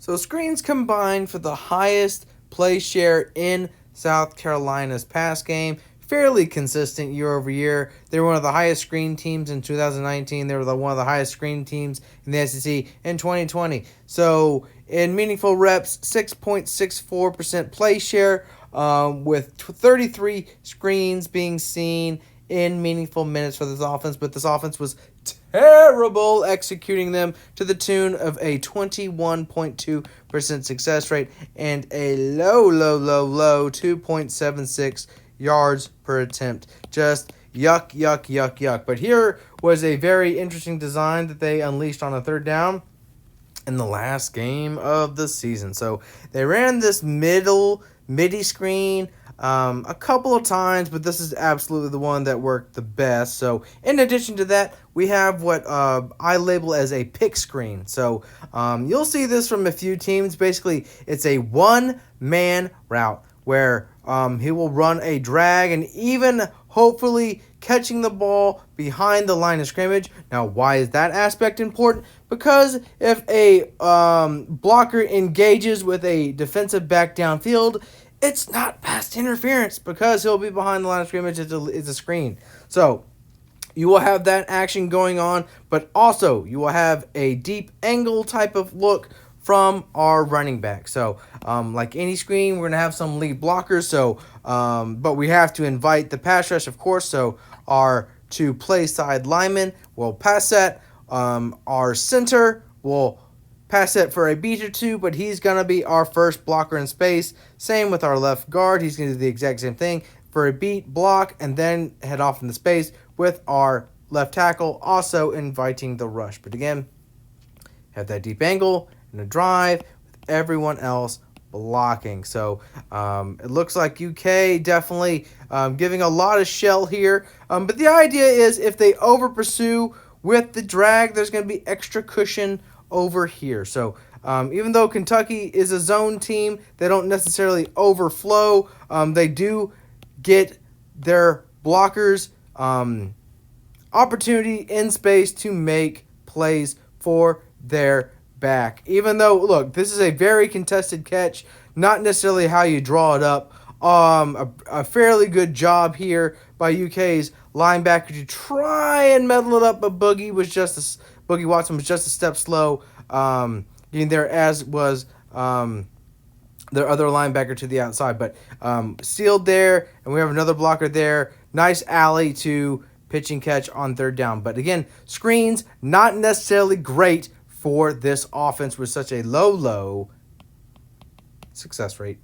So screens combined for the highest play share in South Carolina's pass game. Fairly consistent year over year. They were one of the highest screen teams in 2019. They were one of the highest screen teams in the SEC in 2020. So in meaningful reps, 6.64% play share, with 33 screens being seen in meaningful minutes for this offense. But this offense was terrible executing them to the tune of a 21.2% success rate and a low 2.76 yards per attempt. Just yuck. But here was a very interesting design that they unleashed on a third down in the last game of the season. So they ran this midi screen a couple of times, but this is absolutely the one that worked the best. So in addition to that, we have what I label as a pick screen. So you'll see this from a few teams. Basically, it's a one-man route where he will run a drag and even hopefully catching the ball behind the line of scrimmage. Now, why is that aspect important? Because if a blocker engages with a defensive back downfield, it's not pass interference because he'll be behind the line of scrimmage. It's a screen. So you will have that action going on, but also you will have a deep angle type of look from our running back. So like any screen, we're going to have some lead blockers. So, but we have to invite the pass rush, of course. So our two play side linemen will pass that. Our center will pass it for a beat or two, but he's going to be our first blocker in space. Same with our left guard. He's going to do the exact same thing for a beat, block, and then head off into space with our left tackle also inviting the rush. But again, have that deep angle and a drive with everyone else blocking. So it looks like UK definitely giving a lot of shell here. But the idea is if they over pursue with the drag, there's going to be extra cushion over here. So even though Kentucky is a zone team, they don't necessarily overflow. They do get their blockers opportunity in space to make plays for their back. Even though, look, this is a very contested catch, not necessarily how you draw it up. A fairly good job here by UK's linebacker to try and meddle it up, but Boogie Watson was just a step slow getting there, as was their other linebacker to the outside. But sealed there, and we have another blocker there. Nice alley to pitch and catch on third down. But again, screens not necessarily great for this offense with such a low success rate.